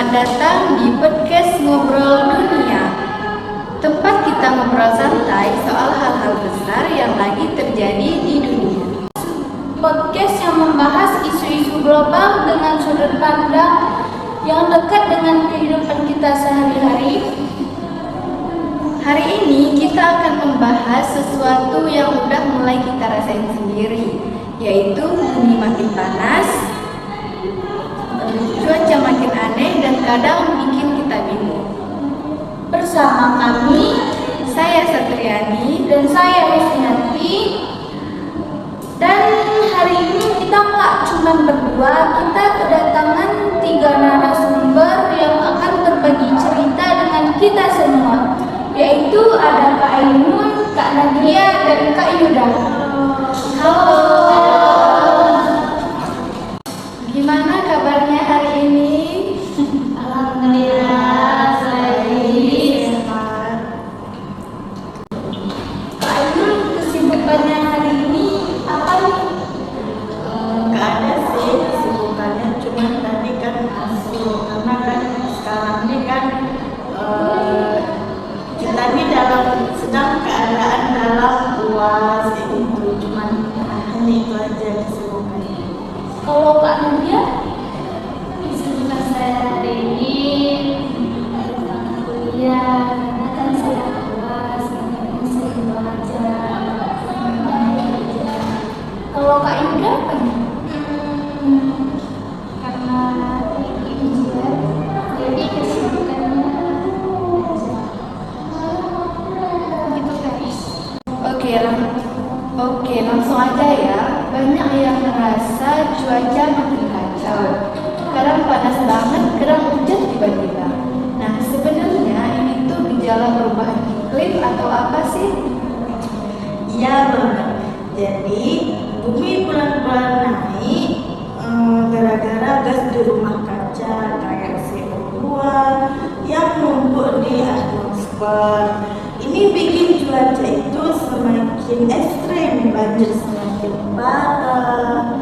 Selamat datang di podcast Ngobrol Dunia. Tempat kita ngobrol santai soal hal-hal besar yang lagi terjadi di dunia. Podcast yang membahas isu-isu global dengan sudut pandang yang dekat dengan kehidupan kita sehari-hari. Hari ini kita akan membahas sesuatu yang udah mulai kita rasain sendiri, yaitu bumi makin panas, cuaca makin aneh dan kadang bikin kita bingung. Bersama kami, Saya Satriani dan saya Hesniati. Dan hari ini kita nggak cuma berdua, kita kedatangan 3 narasumber yang akan berbagi cerita dengan kita semua, yaitu ada Kak Ainun, Kak Nadia, dan Kak Yuda. Halo. Gimana kabarnya hari ini? Alhamdulillah, baik. Kak Ainun, kesibukannya hari ini apa nih? Nggak ada sih kesibukannya, cuma tadi kan masuk karena kan sekarang ini kan kita ini sedang keadaan dalam UAS itu, cuman hanya itu aja kesibukannya. Kalau Kak Nadia? Kesibukan saya hari ini tentang kuliah, karena kan saya kelas, makanya saya belajar. Kalau Kak Yuda apa nih? Karena lagi ujian, jadi kesibukannya belajar. Gitu guys. Oke, langsung aja ya. Banyak yang merasa cuaca makin kacau. Kadang panas banget, kadang hujan tiba-tiba. Nah, sebenarnya ini tuh gejala perubahan iklim atau apa sih? Iya benar. Jadi bumi pelan-pelan naik gara-gara gas di rumah kaca kayak CO2 yang numpuk di atmosfer. Ini bikin cuaca itu semakin ekstrem, banjir semakin parah,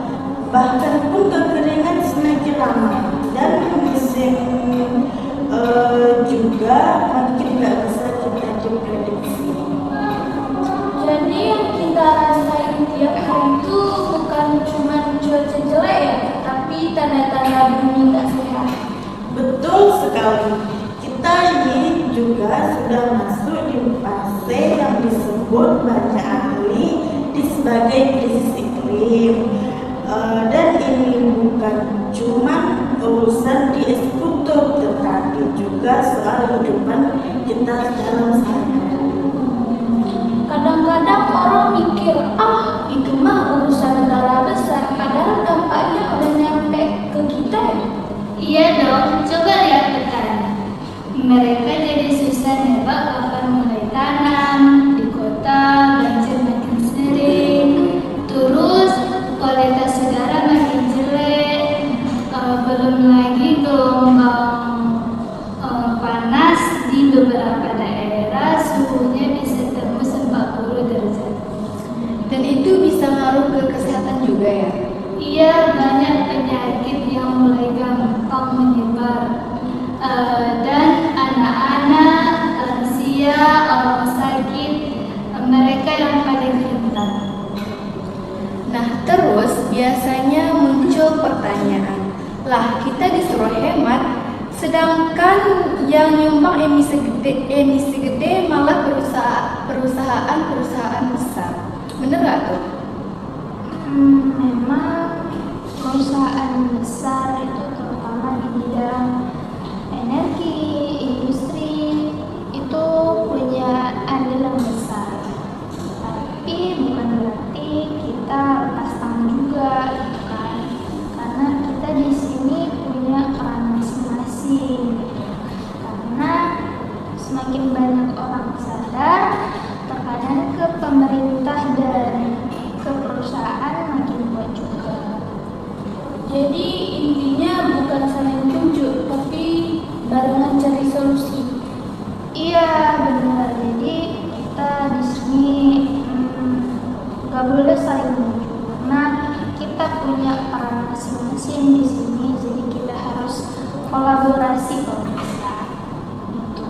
bahkan pun kekeringan semakin lama, dan musim juga makin gak bisa kita diprediksi. Jadi yang kita rasain tiap hari itu bukan cuma cuaca jelek ya, tapi tanda-tanda bumi nggak sehat. Betul sekali. Kita ini juga sudah masuk di fase yang disebut banyak ahli sebagai krisis iklim. Dan ini bukan cuma urusan di eksekutif, tetapi juga soal kehidupan kita dalam sehari-hari. Kadang-kadang orang mikir, itu mah urusan negara besar, padahal dampaknya udah nyampe ke kita ya. Iya dong, coba lihat petani. Mereka jadi susah nebak kapan mulai tanam. Di kota banjir makin sering. Terus kualitas udara makin jelek. Belum lagi gelombang panas di beberapa daerah suhunya bisa tembus 40 derajat. Dan itu bisa ngaruh ke kesehatan juga ya? Iya, banyak penyakit yang mulai gampang menyebar. Dan anak-anak, lansia, orang sakit, mereka yang paling rentan. Nah, terus biasanya muncul pertanyaan, lah kita disuruh hemat, sedangkan yang nyumbang emisi gede malah perusahaan besar. Bener gak tuh? Memang perusahaan besar itu terutama di bidang energi, industri itu punya andil yang besar. Tapi bukan berarti kita lepas tangan juga, gitu kan? Karena kita di sini punya peran masing-masing. Karena semakin banyak orang sadar, tekanan ke pemerintah dan ke perusahaan makin kuat juga. Jadi intinya bukan saling tunjuk, tapi barengan cari solusi. Iya benar. Jadi kita di sini nggak boleh saling menunjuk karena kita punya peran masing-masing di sini. Jadi kita harus kolaborasi kolaborasi kalau bisa. Gitu.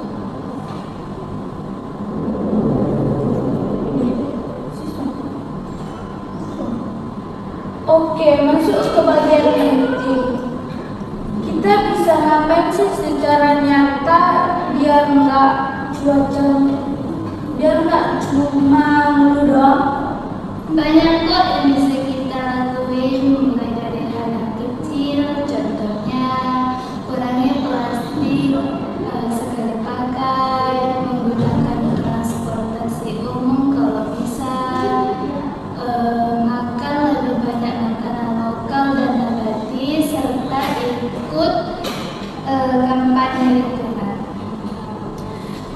Oke, masuk ke bagian inti. Kita bisa ngapain sih secara nyata biar nggak cuma mulu doang? Banyak kok yang bisa kita lakuin, mulai dari hal yang kecil, contohnya kurangi plastik, sekali pakai, menggunakan transportasi umum kalau bisa, makan lebih banyak makanan lokal dan nabati, serta ikut kampanye lingkungan.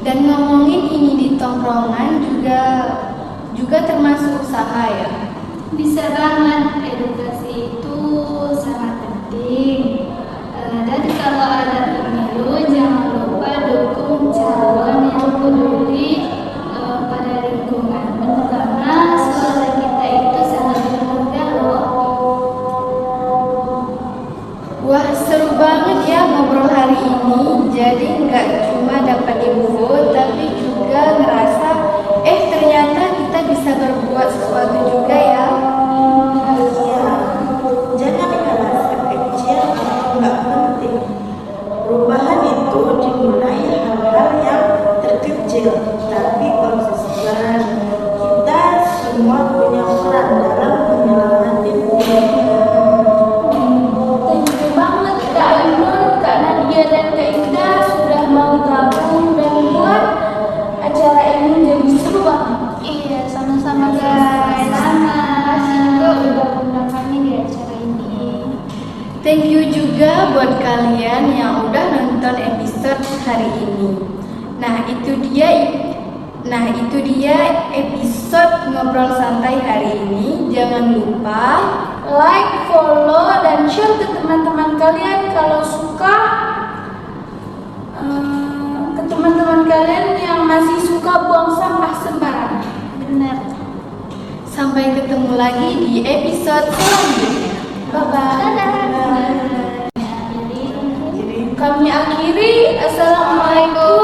Dan ngomongin ini di tongkrongan juga termasuk usaha ya. Bisa banget, edukasi itu sangat penting. Dan kalau ada pemilu, jangan lupa dukung calon yang peduli pada lingkungan. Karena suara kita itu sangat berharga loh. Wah, seru banget ya ngobrol hari ini. Jadi nggak cuma dapat info, tapi juga ngerasa ternyata kita bisa berbuat sesuatu juga ya. Ya, jangan ngerasa kecil atau nggak penting. Perubahan itu dimulai hal-hal yang terkecil, tapi konsisten. Kita semua punya peran dalam menyelamatkan dunia. Thank you banget Kak Ainun, Kak Nadia dan Kak Indah sudah mau gabung dan buat acara ini jadi seru banget. Iya, sama-sama guys. Makasih juga udah undang kami di acara ini. Thank you juga buat kalian yang udah nonton episode hari ini. Nah, itu dia episode ngobrol santai hari ini. Jangan lupa Like, follow, dan share ke teman-teman kalian kalau suka. Ke teman-teman kalian yang masih suka buang sampah sembarangan. Bener. sampai ketemu lagi di episode selanjutnya. Bye-bye. Kami akhiri. Assalamualaikum